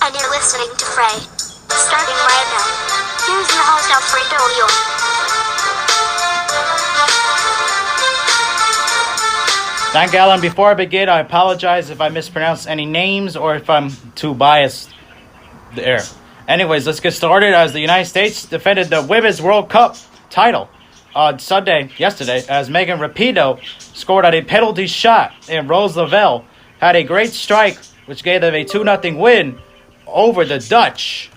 and you're listening to Frey. Starting right now. Here's your host, Alfredo Leon. Thank Alan. Before I begin, I apologize if I mispronounce any names or if I'm too biased there. Anyways, let's get started. As the United States defended the Women's World Cup title on yesterday, as Megan Rapinoe scored on a penalty shot and Rose Lavelle had a great strike, which gave them a 2-0 win over the Dutch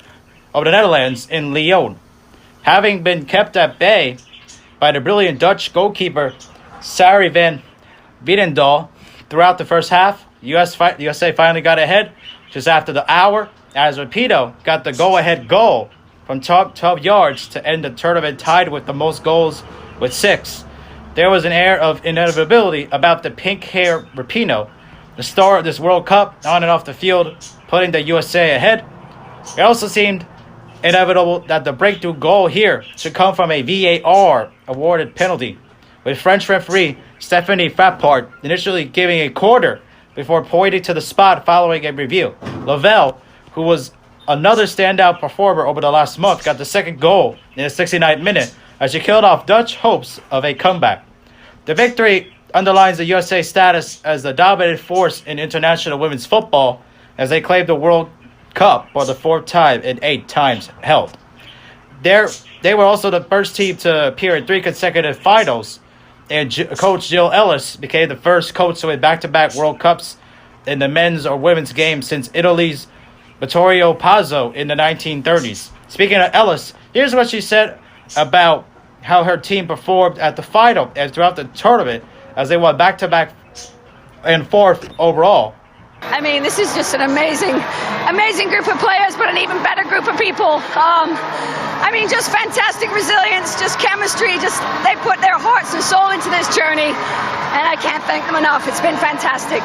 of the Netherlands in Lyon. Having been kept at bay by the brilliant Dutch goalkeeper Sarri van Wiedendaal throughout the first half, USA finally got ahead just after the hour, as Rapinoe got the go-ahead goal from 12 yards to end the tournament tied with the most goals with 6. There was an air of inevitability about the pink-haired Rapinoe, the star of this World Cup, on and off the field, putting the USA ahead. It also seemed inevitable that the breakthrough goal here should come from a VAR-awarded penalty, with French referee Stephanie Frappart initially giving a quarter before pointing to the spot following a review. Lavelle, who was another standout performer over the last month, got the second goal in the 69th minute as she killed off Dutch hopes of a comeback. The victory underlines the USA status as the dominant force in international women's football as they claimed the World Cup for the 4th time in 8 times held. They were also the first team to appear in 3 consecutive finals, and Coach Jill Ellis became the first coach to win back-to-back World Cups in the men's or women's game since Italy's Vittorio Pozzo in the 1930s. Speaking of Ellis, here's what she said about how her team performed at the final and throughout the tournament as they won back-to-back and 4th overall. I mean, this is just an amazing group of players, but an even better group of people. Just fantastic resilience, just chemistry, they put their hearts and soul into this journey, and I can't thank them enough. It's been fantastic.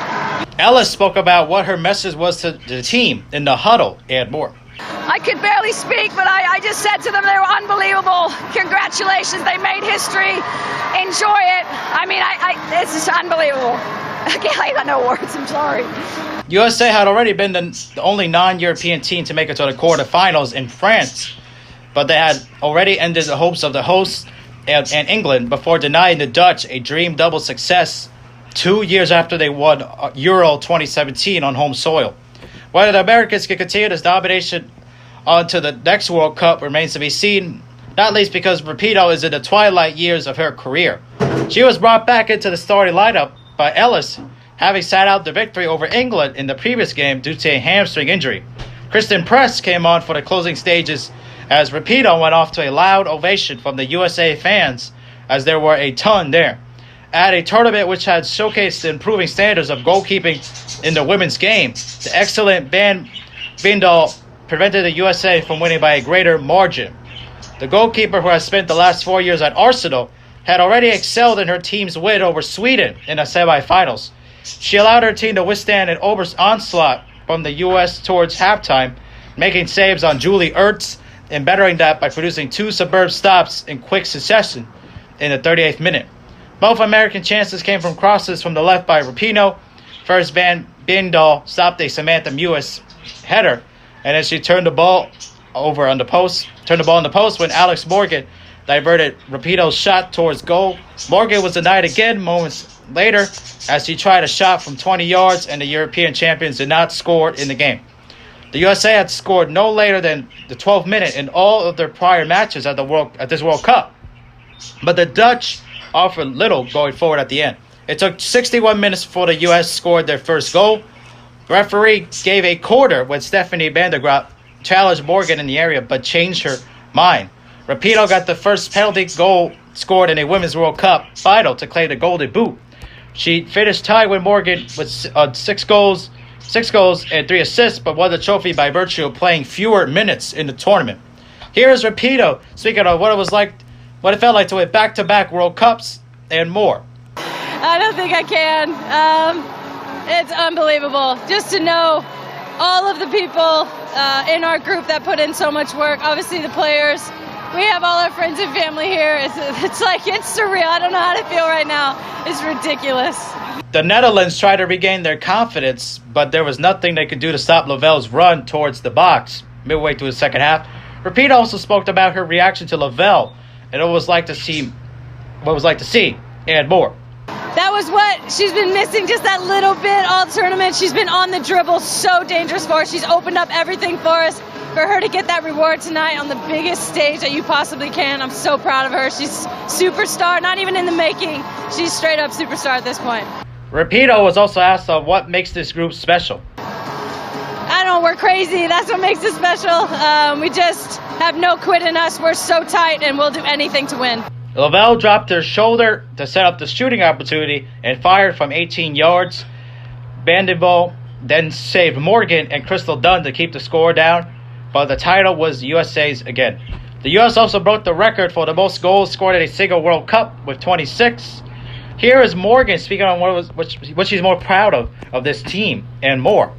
Ellis spoke about what her message was to the team in the huddle and more. I could barely speak, but I just said to them they were unbelievable. Congratulations, they made history. Enjoy it. It's just unbelievable. I got no words, I'm sorry. USA had already been the only non-European team to make it to the quarterfinals in France, but they had already ended the hopes of the hosts and England before denying the Dutch a dream double success 2 years after they won Euro 2017 on home soil. Whether the Americans can continue this domination onto the next World Cup remains to be seen, not least because Rapinoe is in the twilight years of her career. She was brought back into the starting lineup by Ellis, having sat out the victory over England in the previous game due to a hamstring injury. Kristen Press came on for the closing stages as Rapinoe went off to a loud ovation from the USA fans, as there were a ton there. At a tournament which had showcased the improving standards of goalkeeping in the women's game, the excellent Van Wijndaal prevented the USA from winning by a greater margin. The goalkeeper, who has spent the last 4 years at Arsenal, had already excelled in her team's win over Sweden in the semifinals. She allowed her team to withstand an onslaught from the U.S. towards halftime, making saves on Julie Ertz and bettering that by producing 2 superb stops in quick succession in the 38th minute. Both American chances came from crosses from the left by Rapinoe. First, Van Wijndaal stopped a Samantha Mewis header, and then she turned the ball on the post when Alex Morgan diverted Rapinoe's shot towards goal. Morgan was denied again moments later as she tried a shot from 20 yards, and the European champions did not score in the game. The USA had scored no later than the 12th minute in all of their prior matches at this World Cup, but the Dutch offered little going forward at the end. It took 61 minutes before the U.S. scored their first goal. The referee gave a quarter when Stephanie Vandergraat challenged Morgan in the area but changed her mind. Rapinoe got the first penalty goal scored in a Women's World Cup final to claim the Golden Boot. She finished tied with Morgan with 6 goals and 3 assists, but won the trophy by virtue of playing fewer minutes in the tournament. Here is Rapinoe speaking of what it felt like to win back-to-back World Cups and more. I don't think I can. It's unbelievable just to know all of the people in our group that put in so much work. Obviously the players, We have all our friends and family here. It's like, it's surreal. I don't know how to feel right now. It's ridiculous. The Netherlands tried to regain their confidence, but there was nothing they could do to stop Lavelle's run towards the box midway through the second half. Rapinoe also spoke about her reaction to Lavelle and what it was like to see, and more. That was what she's been missing, just that little bit all tournament. She's been on the dribble, so dangerous for us. She's opened up everything for us. For her to get that reward tonight on the biggest stage that you possibly can, I'm so proud of her. She's superstar, not even in the making. She's straight up superstar at this point. Rapinoe was also asked on what makes this group special. I don't know, we're crazy. That's what makes it special. We just have no quit in us. We're so tight, and we'll do anything to win. Lavelle dropped her shoulder to set up the shooting opportunity and fired from 18 yards. Vandenbal then saved Morgan and Crystal Dunn to keep the score down, but the title was USA's again. The U.S. also broke the record for the most goals scored at a single World Cup with 26. Here is Morgan speaking on what she's more proud of this team and more.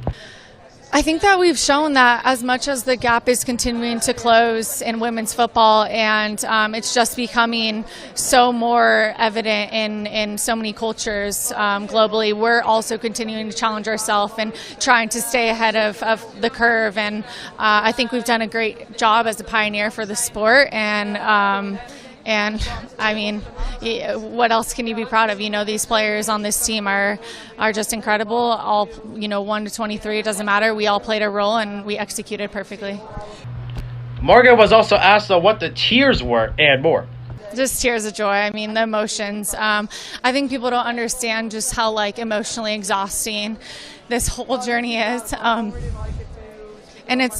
I think that we've shown that as much as the gap is continuing to close in women's football, and it's just becoming so more evident in so many cultures globally, we're also continuing to challenge ourselves and trying to stay ahead of the curve. And I think we've done a great job as a pioneer for the sport. And I mean, what else can you be proud of? You know, these players on this team are just incredible. All, 1 to 23, it doesn't matter. We all played a role and we executed perfectly. Morgan was also asked what the tears were and more. Just tears of joy. I mean, the emotions. I think people don't understand just how emotionally exhausting this whole journey is. And it's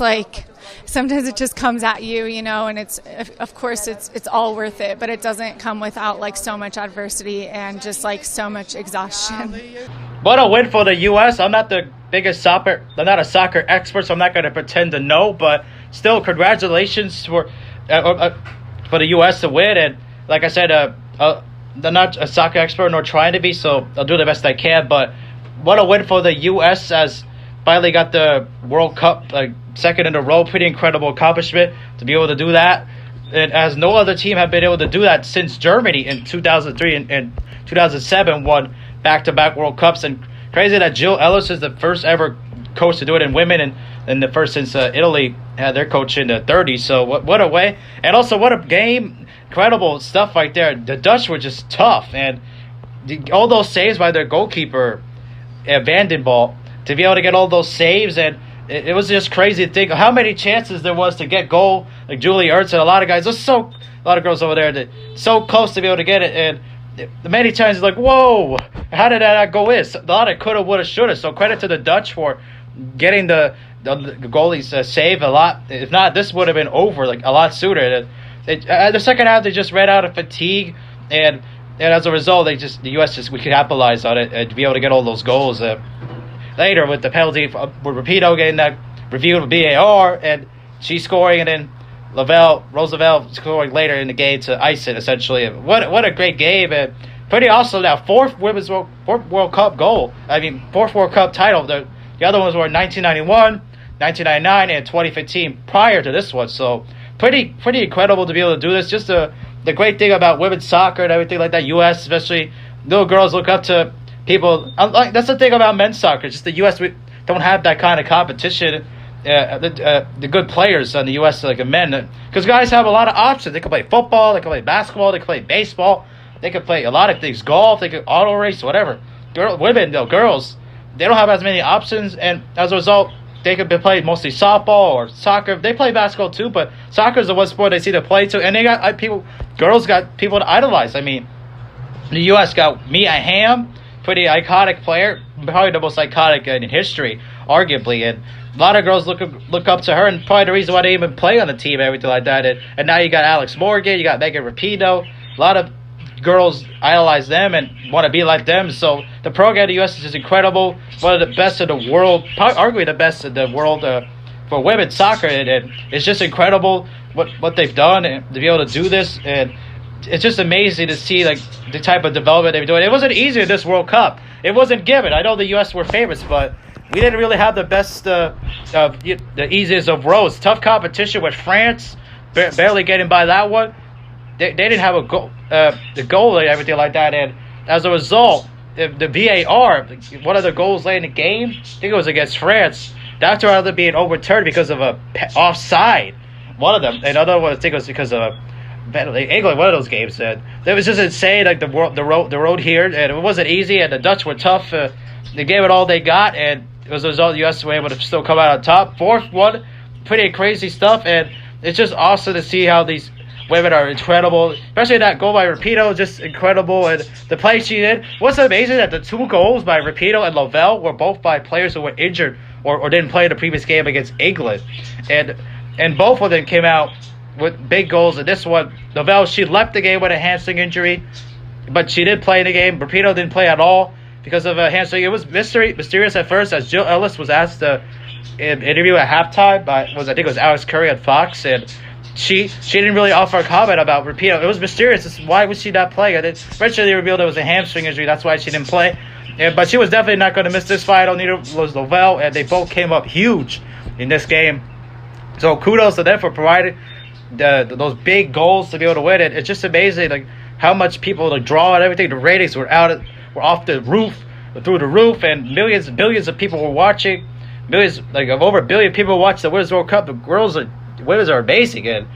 sometimes it just comes at you, and it's, of course, it's all worth it, but it doesn't come without so much adversity and just so much exhaustion. What a win for the U.S. I'm not the biggest I'm not a soccer expert, so I'm not going to pretend to know, but still, congratulations for the U.S. to win. And like I said, I'm not a soccer expert nor trying to be, so I'll do the best I can. But what a win for the U.S. as finally got the World Cup second in a row. Pretty incredible accomplishment to be able to do that. And as no other team have been able to do that since Germany in 2003 and 2007 won back-to-back World Cups. And crazy that Jill Ellis is the first ever coach to do it in women, and the first since Italy had their coach in the 30s. So what a way. And also what a game. Incredible stuff right there. The Dutch were just tough. And all those saves by their goalkeeper, Vandenbal, to be able to get all those saves, and it was just crazy to think of how many chances there was to get goal. Like Julie Ertz and a lot of guys, a lot of girls over there that so close to be able to get it, and many times it's like, whoa, how did that go in? A lot of coulda, woulda, shoulda. So credit to the Dutch for getting the goalies save a lot. If not, this would have been over a lot sooner. The second half they just ran out of fatigue, and as a result, the U.S. we capitalized on it and to be able to get all those goals. Later with the penalty with Rapinoe getting that reviewed with VAR and she scoring, and then Rose Lavelle scoring later in the game to ice it essentially. What a great game, and pretty awesome now. Fourth World Cup goal. I mean, fourth World Cup title. The other ones were 1991, 1999, and 2015 prior to this one. So pretty incredible to be able to do this. Just the great thing about women's soccer and everything like that. U.S. especially little girls look up to people. That's the thing about men's soccer. Just the U.S. we don't have that kind of competition. The good players on the U.S. Men, because guys have a lot of options. They can play football, they can play basketball, they can play baseball, they can play a lot of things, golf, they can auto race, whatever. Girls, they don't have as many options, and as a result, they could play mostly softball or soccer. They play basketball too, but soccer is the one sport they see to play to, and they got girls got people to idolize. I mean, the U.S. got Mia Hamm. Pretty iconic player, probably the most iconic in history, arguably, and a lot of girls look up to her, and probably the reason why they even play on the team and everything like that. And now you got Alex Morgan, you got Megan Rapinoe. A lot of girls idolize them and want to be like them. So the program in the U.S. is just incredible. One of the best in the world, probably arguably the best in the world for women's soccer, and it's just incredible what they've done and to be able to do this. And it's just amazing to see the type of development they're doing. It wasn't easy in this World Cup. It wasn't given. I know the U.S. were favorites, but we didn't really have the best, the easiest of roads. Tough competition with France barely getting by that one. They didn't have a goal, the goal and everything like that, and as a result, the VAR, one of the goals late in the game, I think it was against France, that turned out to being overturned because of a offside. One of them, another one I think it was because of England. One of those games, it was just insane. Like the road here, and it wasn't easy, and the Dutch were tough. They gave it all they got, and as a result, the U.S. were able to still come out on top. Fourth one, pretty crazy stuff, and it's just awesome to see how these women are incredible, especially that goal by Rapido, just incredible. And the play she did. What's amazing that the 2 goals by Rapido and Lavelle were both by players who were injured or didn't play in the previous game against England, and both of them came out with big goals. And this one, Lavelle, she left the game with a hamstring injury, but she did play in the game. Rapido didn't play at all because of a hamstring. It was mysterious at first, as Jill Ellis was asked to interview at halftime by I think it was Alex Curry on Fox, and she didn't really offer a comment about Rapido. It was mysterious. Why would she not play? And eventually they revealed it was a hamstring injury. That's why she didn't play. But she was definitely not going to miss this final. Neither was Lavelle, and they both came up huge in this game. So kudos to them for providing those big goals to be able to win it. It's just amazing, like how much people, the draw and everything, the ratings were off the roof, through the roof, and billions of people were watching. Millions, like over 1 billion people watched the Women's World Cup. The women's are amazing, and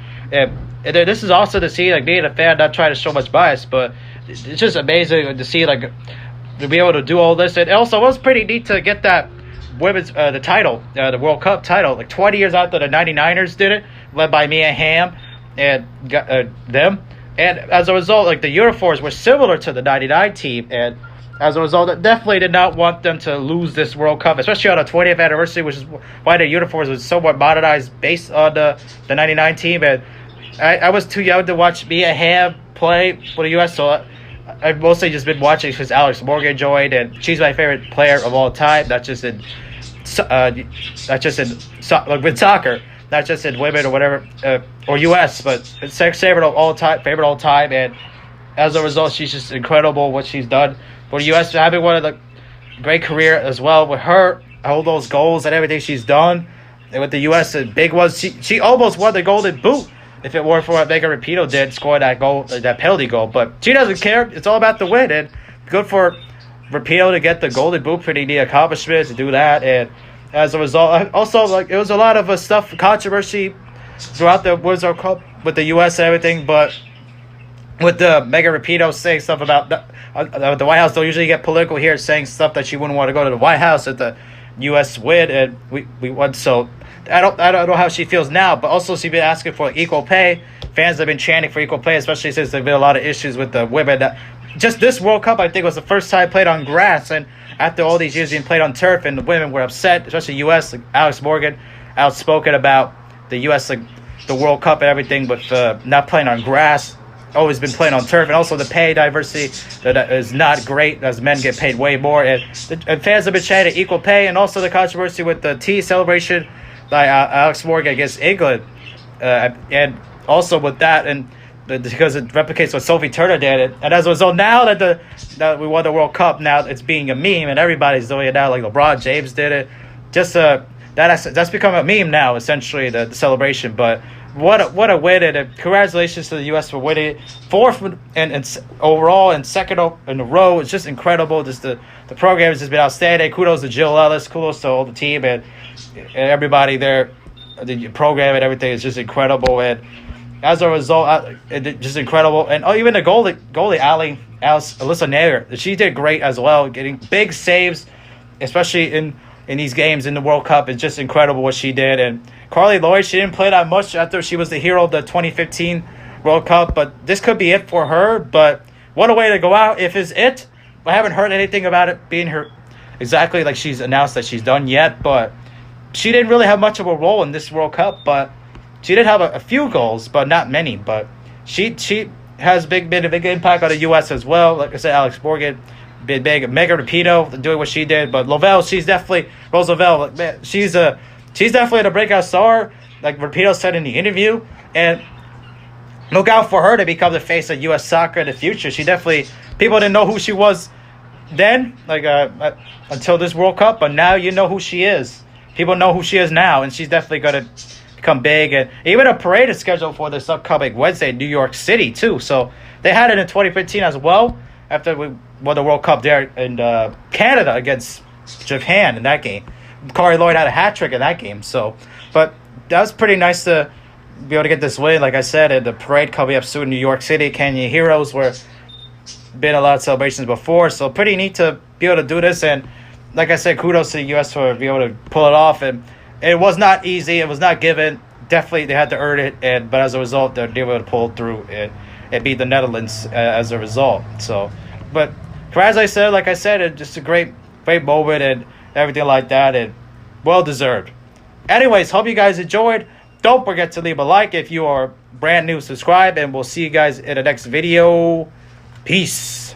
this is also to see, like, being a fan, not trying to show much bias, but it's just amazing to see, like, to be able to do all this. And also, it was pretty neat to get that women's the title, the World Cup title, like 20 years after the 99ers did it, led by Mia Hamm and them. And as a result, like, the uniforms were similar to the 99 team, and as a result, I definitely did not want them to lose this World Cup, especially on the 20th anniversary, which is why the uniforms was somewhat modernized based on the 99 team. And I was too young to watch Mia Hamm play for the U.S., so I've mostly just been watching because Alex Morgan joined, and she's my favorite player of all time, not just in with soccer, not just in women or whatever, or U.S., but it's favorite all time. And as a result, she's just incredible what she's done for the U.S., having one of the great career as well with her, all those goals and everything she's done. And with the U.S., the big ones, she almost won the Golden Boot if it weren't for what Megan Rapinoe did, scoring that goal, that penalty goal. But she doesn't care. It's all about the win, and good for Rapinoe to get the Golden Boot. Pretty neat accomplishment to do that. And as a result, also, like, it was a lot of controversy throughout the Women's World Cup with the U.S. and everything, but with the Megan Rapinoe saying stuff about the White House, don't usually get political here, saying stuff that she wouldn't want to go to the White House if the U.S. win, and we won. So I don't know how she feels now, but also she's been asking for equal pay. Fans have been chanting for equal pay, especially since there've been a lot of issues with the women. Just this World Cup, I think, was the first time played on grass, and after all these years being played on turf, and the women were upset, especially U.S. Like Alex Morgan, outspoken about the U.S. like the World Cup and everything, with not playing on grass. Always been playing on turf, and also the pay diversity that is not great, as men get paid way more, and fans have been chanting equal pay, and also the controversy with the tea celebration by Alex Morgan against England, and also with that, and because it replicates what Sophie Turner did, and as a result, now that we won the World Cup, now it's being a meme, and everybody's doing it now, like LeBron James did it. Just that's become a meme now, essentially, the celebration. But what a win, and congratulations to the U.S. for winning it. Fourth and overall, and second in a row. It's just incredible. Just the program has just been outstanding. Kudos to Jill Ellis. Kudos to all the team and everybody there. The program and everything is just incredible. And as a result, it's just incredible. And even the goalie Alyssa Naeher, she did great as well, getting big saves, especially in these games in the World Cup. It's just incredible what she did. And Carly Lloyd, she didn't play that much after she was the hero of the 2015 World Cup, but this could be it for her. But what a way to go out if it's it. I haven't heard anything about it being her exactly like she's announced that she's done yet, but she didn't really have much of a role in this World Cup, but she did have a few goals, but not many. But she has been a big impact on the U.S. as well. Like I said, Alex Morgan, big. Megan Rapinoe doing what she did, but Lavelle, she's definitely Rose Lavelle. Like, man, she's definitely the breakout star, like Rapinoe said in the interview, and look out for her to become the face of U.S. soccer in the future. She definitely, people didn't know who she was then, like until this World Cup, but now you know who she is. People know who she is now, and she's definitely going to become big. And even a parade is scheduled for this upcoming Wednesday in New York City, too. So they had it in 2015 as well, after we won the World Cup there in Canada against Japan in that game. Corey Lloyd had a hat trick in that game. So, but that was pretty nice to be able to get this win. Like I said, and the parade coming up soon in New York City. Kenyan Heroes were been a lot of celebrations before, so pretty neat to be able to do this. And like I said, kudos to the U.S. for being able to pull it off. And it was not easy. It was not given. Definitely, they had to earn it. But as a result, they were able to pull through and beat the Netherlands as a result. So, but as I said, like I said, it's just a great moment and everything like that, and well deserved. Anyways, hope you guys enjoyed. Don't forget to leave a like if you are brand new. Subscribe, and we'll see you guys in the next video. Peace.